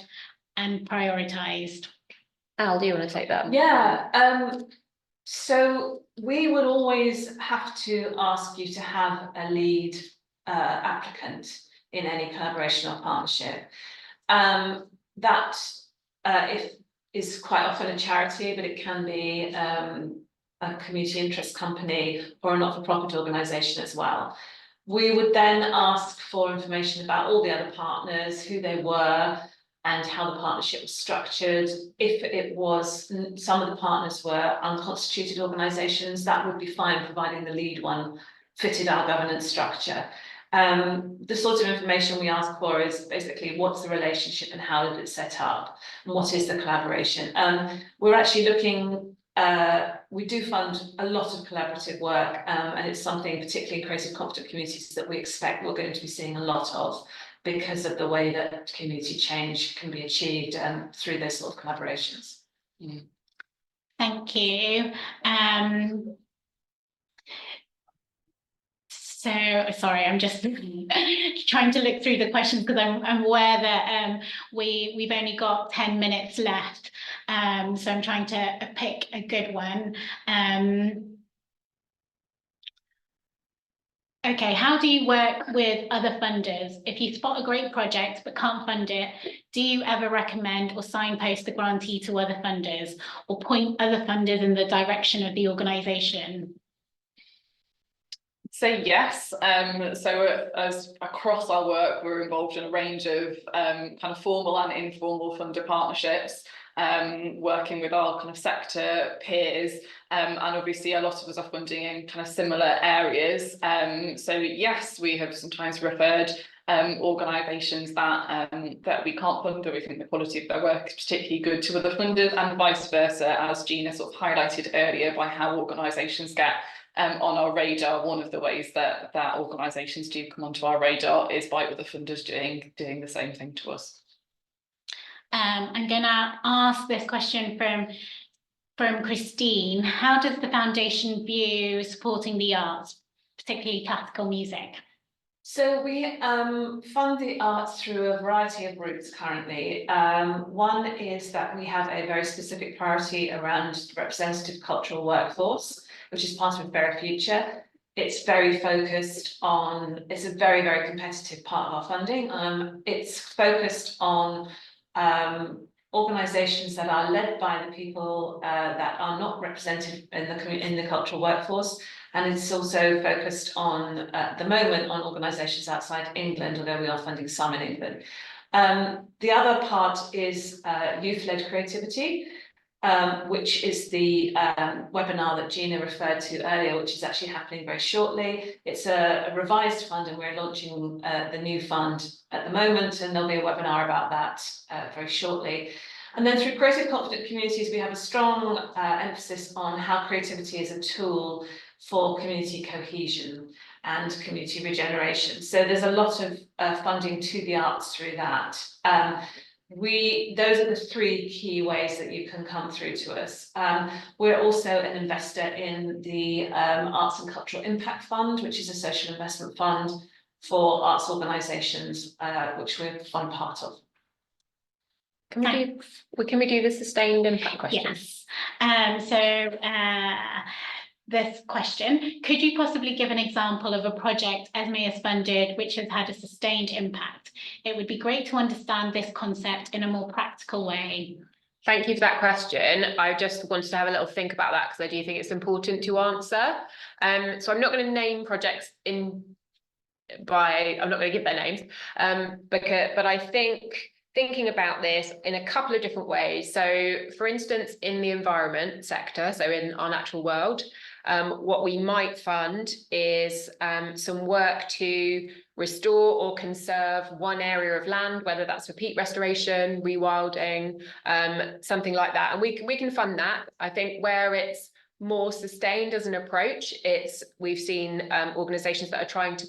and prioritised? Al, do you want to take that? Yeah, so we would always have to ask you to have a lead applicant in any collaboration or partnership. That is quite often a charity, but it can be a community interest company or a not-for-profit organisation as well. We would then ask for information about all the other partners, who they were, and how the partnership was structured. If it was, some of the partners were unconstituted organisations, that would be fine, providing the lead one fitted our governance structure. The sort of information we ask for is basically what's the relationship and how did it set up, and what is the collaboration. We're actually looking, we do fund a lot of collaborative work, and it's something particularly in creative competent communities that we expect we're going to be seeing a lot of, because of the way that community change can be achieved through those sort of collaborations. Thank you. So sorry, I'm just trying to look through the questions because I'm aware that we've only got 10 minutes left. So I'm trying to pick a good one. Okay, how do you work with other funders? If you spot a great project but can't fund it, do you ever recommend or signpost the grantee to other funders, or point other funders in the direction of the organisation? Say yes. So as across our work, we're involved in a range of kind of formal and informal funder partnerships, working with our kind of sector peers, and obviously a lot of us are funding in kind of similar areas. So yes, we have sometimes referred organisations that we can't fund, or we think the quality of their work is particularly good, to other funders, and vice versa, as Gina sort of highlighted earlier, by how organisations get on our radar. One of the ways that organisations do come onto our radar is by other funders doing the same thing to us. I'm going to ask this question from Christine. How does the foundation view supporting the arts, particularly classical music? So we fund the arts through a variety of routes currently. One is that we have a very specific priority around representative cultural workforce, which is part of Very Future. It's very focused on, it's a very, very competitive part of our funding. It's focused on organisations that are led by the people that are not represented in the cultural workforce. And it's also focused on, at the moment, on organisations outside England, although we are funding some in England. The other part is youth-led creativity, which is the webinar that Gina referred to earlier, which is actually happening very shortly. It's a revised fund, and we're launching the new fund at the moment, and there'll be a webinar about that very shortly. And then through creative competent communities, we have a strong emphasis on how creativity is a tool for community cohesion and community regeneration. So there's a lot of funding to the arts through that. Those are the three key ways that you can come through to us. We're also an investor in the Arts and Cultural Impact Fund, which is a social investment fund for arts organisations, which we're one part of. Can we do the sustained impact question? Yes. This question, could you possibly give an example of a project Esmée has funded which has had a sustained impact? It would be great to understand this concept in a more practical way. Thank you for that question. I just wanted to have a little think about that because I do think it's important to answer. So I'm not going to name projects I'm not going to give their names, but I think thinking about this in a couple of different ways. So for instance, in the environment sector, so in our natural world, what we might fund is some work to restore or conserve one area of land, whether that's for peat restoration, rewilding, something like that. And we can fund that. I think where it's more sustained as an approach, we've seen organisations that are trying to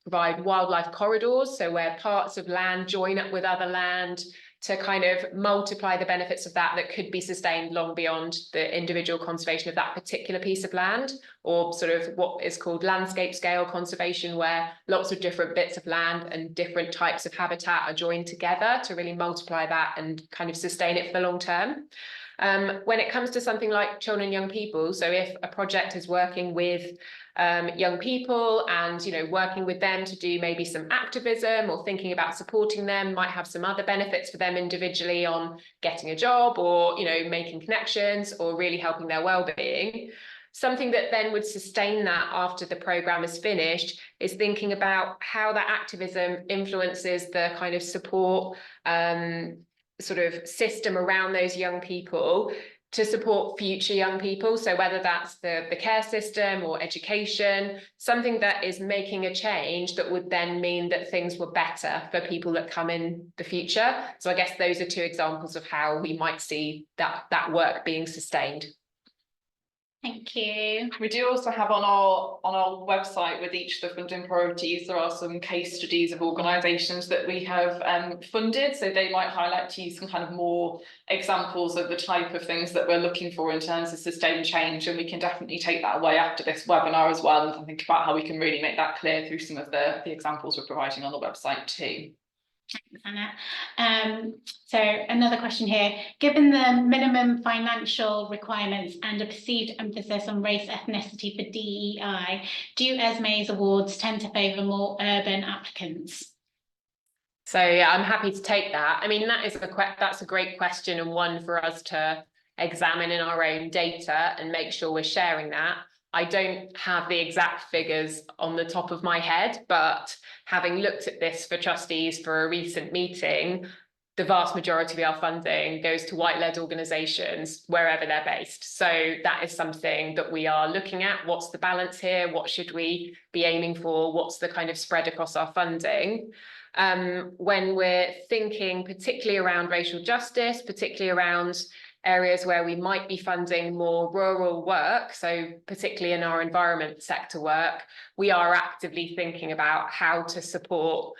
provide wildlife corridors, so where parts of land join up with other land to kind of multiply the benefits of that could be sustained long beyond the individual conservation of that particular piece of land, or sort of what is called landscape scale conservation, where lots of different bits of land and different types of habitat are joined together to really multiply that and kind of sustain it for the long term. When it comes to something like children and young people, so if a project is working with young people and working with them to do maybe some activism or thinking about supporting them, might have some other benefits for them individually on getting a job or making connections or really helping their well-being. Something that then would sustain that after the programme is finished is thinking about how that activism influences the kind of support sort of system around those young people to support future young people. So whether that's the care system or education, something that is making a change that would then mean that things were better for people that come in the future. So I guess those are two examples of how we might see that work being sustained. Thank you. We do also have on our website, with each of the funding priorities, there are some case studies of organisations that we have funded, so they might highlight to you some kind of more examples of the type of things that we're looking for in terms of sustained change, and we can definitely take that away after this webinar as well and think about how we can really make that clear through some of the examples we're providing on the website too. Anna. So another question here, given the minimum financial requirements and a perceived emphasis on race ethnicity for DEI, do Esmée's awards tend to favour more urban applicants? So yeah, I'm happy to take that. I mean, that's a great question, and one for us to examine in our own data and make sure we're sharing that. I don't have the exact figures on the top of my head, but having looked at this for trustees for a recent meeting, the vast majority of our funding goes to white-led organisations wherever they're based. So that is something that we are looking at. What's the balance here? What should we be aiming for? What's the kind of spread across our funding? When we're thinking particularly around racial justice, particularly around areas where we might be funding more rural work, so particularly in our environment sector work, we are actively thinking about how to support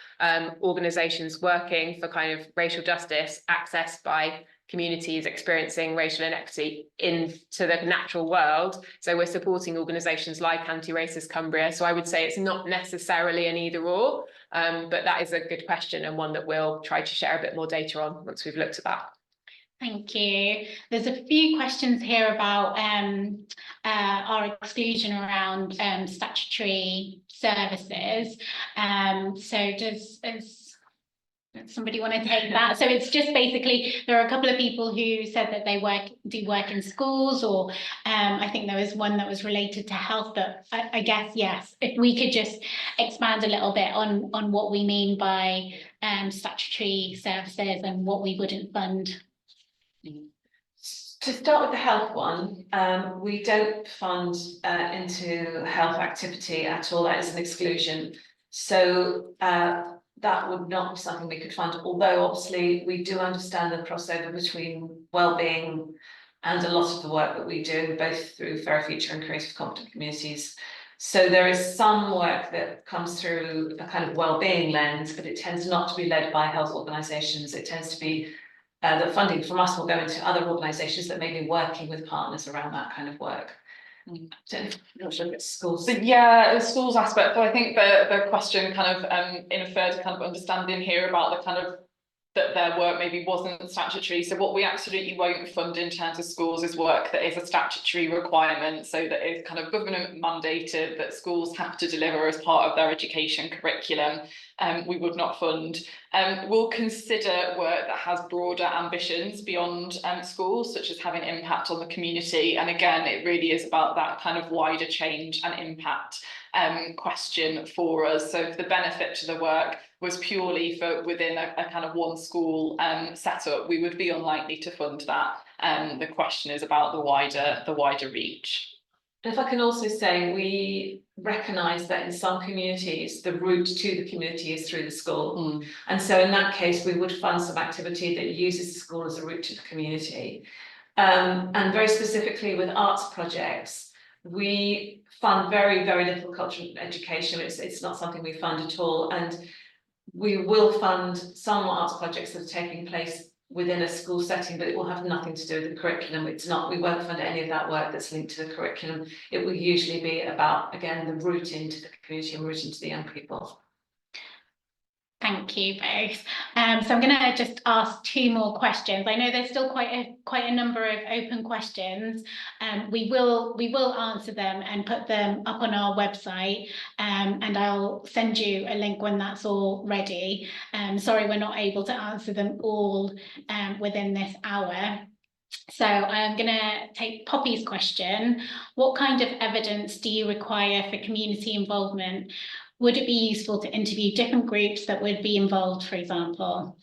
organisations working for kind of racial justice accessed by communities experiencing racial inequity into the natural world. So we're supporting organisations like Anti-Racist Cumbria. So I would say it's not necessarily an either or, but that is a good question and one that we'll try to share a bit more data on once we've looked at that. Thank you. There's a few questions here about our exclusion around statutory services. So does somebody want to take that? So it's just basically, there are a couple of people who said that they do work in schools, or I think there was one that was related to health, but I guess, yes, if we could just expand a little bit on what we mean by statutory services and what we wouldn't fund. To start with the health one, we don't fund into health activity at all. That is an exclusion. So that would not be something we could fund, although obviously we do understand the crossover between wellbeing and a lot of the work that we do, both through Fair Future and Creative Competent Communities. So there is some work that comes through a kind of wellbeing lens, but it tends not to be led by health organisations. It tends to be the funding from us will go into other organisations that may be working with partners around that kind of work. I'm not sure if it's schools. But yeah, the schools aspect, but I think the question kind of inferred kind of understanding here about the kind of that their work maybe wasn't statutory. So what we absolutely won't fund in terms of schools is work that is a statutory requirement, so that is kind of government mandated that schools have to deliver as part of their education curriculum. We would not fund. We'll consider work that has broader ambitions beyond schools, such as having impact on the community. And again, it really is about that kind of wider change and impact question for us. So for the benefit to the work, was purely for within a kind of one school setup, we would be unlikely to fund that. The question is about the wider reach. If I can also say, we recognise that in some communities, the route to the community is through the school. And so in that case, we would fund some activity that uses the school as a route to the community. And very specifically with arts projects, we fund very, very little cultural education. It's not something we fund at all. And we will fund some arts projects that are taking place within a school setting, but it will have nothing to do with the curriculum. We won't fund any of that work that's linked to the curriculum. It will usually be about, again, the route into the community and route into the young people. Thank you both. So I'm going to just ask 2 more questions. I know there's still quite a number of open questions. We will answer them and put them up on our website, and I'll send you a link when that's all ready. Sorry, we're not able to answer them all within this hour. So I'm going to take Poppy's question. What kind of evidence do you require for community involvement? Would it be useful to interview different groups that would be involved, for example?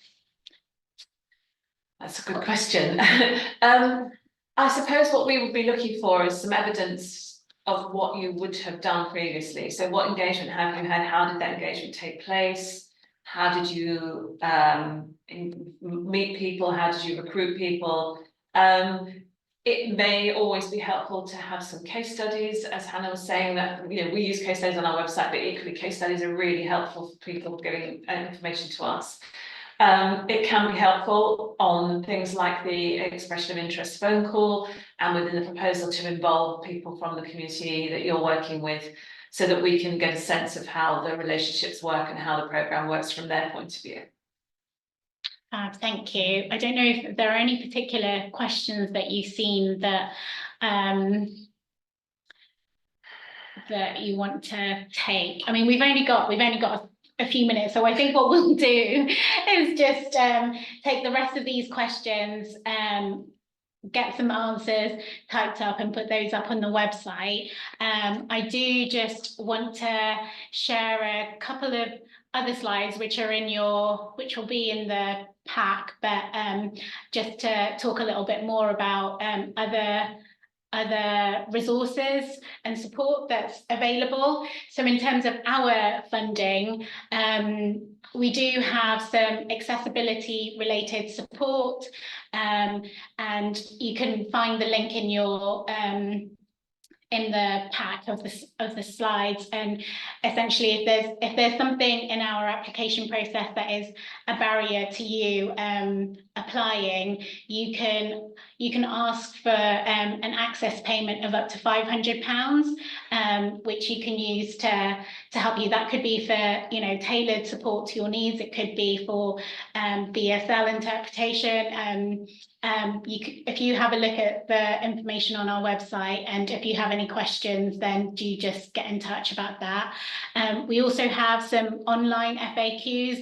That's a good question. I suppose what we would be looking for is some evidence of what you would have done previously. So what engagement have you had? How did that engagement take place? How did you meet people? How did you recruit people? It may always be helpful to have some case studies, as Hannah was saying, that we use case studies on our website, but equally case studies are really helpful for people giving information to us. It can be helpful on things like the expression of interest phone call, and within the proposal to involve people from the community that you're working with, so that we can get a sense of how the relationships work and how the programme works from their point of view. Thank you. I don't know if there are any particular questions that you've seen that that you want to take. I mean, we've only got a few minutes, so I think what we'll do is just take the rest of these questions, get some answers typed up and put those up on the website. I do just want to share a couple of other slides which will be in the pack, but just to talk a little bit more about other resources and support that's available. So in terms of our funding, we do have some accessibility related support, and you can find the link in your in the pack of the slides. And essentially, if there's something in our application process that is a barrier to you applying, you can ask for an access payment of up to £500, which you can use to help you. That could be for tailored support to your needs. It could be for BSL interpretation. If you have a look at the information on our website, and if you have any questions, then do just get in touch about that. We also have some online FAQs.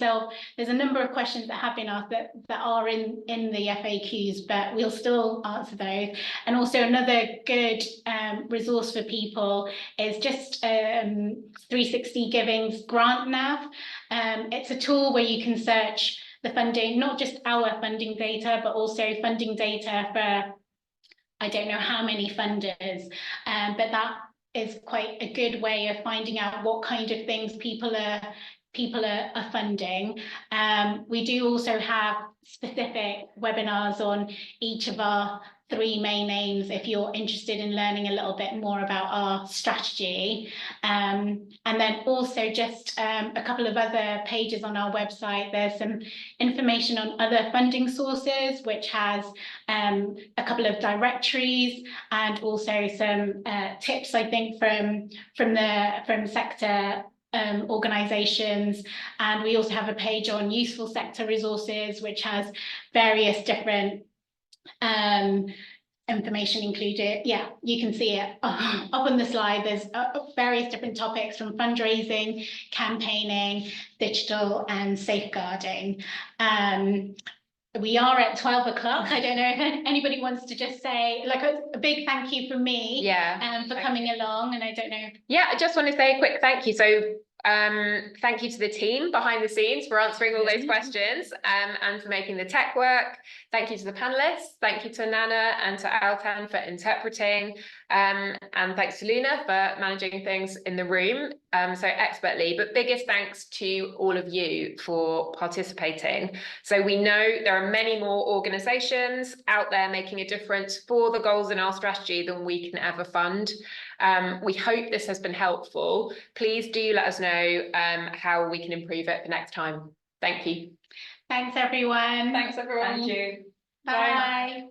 There's a number of questions that have been asked that are in the FAQs, but we'll still answer those. And also another good resource for people is just 360 Giving's Grant Nav. It's a tool where you can search the funding, not just our funding data, but also funding data for I don't know how many funders, but that is quite a good way of finding out what kind of things people are funding. We do also have specific webinars on each of our 3 main aims if you're interested in learning a little bit more about our strategy. And then also just a couple of other pages on our website. There's some information on other funding sources, which has a couple of directories, and also some tips, I think, from sector organisations. And we also have a page on useful sector resources, which has various different information included. Yeah, you can see it up on the slide. There's various different topics, from fundraising, campaigning, digital, and safeguarding. We are at 12 o'clock. I don't know if anybody wants to just say like a big thank you from me for coming along. And I don't know. Yeah, I just want to say a quick thank you. So Thank you to the team behind the scenes for answering all those questions and for making the tech work. Thank you to the panelists. Thank you to Nana and to Altan for interpreting. And thanks to Luna for managing things in the room so expertly. But biggest thanks to all of you for participating. So we know there are many more organisations out there making a difference for the goals in our strategy than we can ever fund. We hope this has been helpful. Please do let us know how we can improve it for next time. Thank you. Thanks, everyone. Thanks, everyone. Thank you. Bye.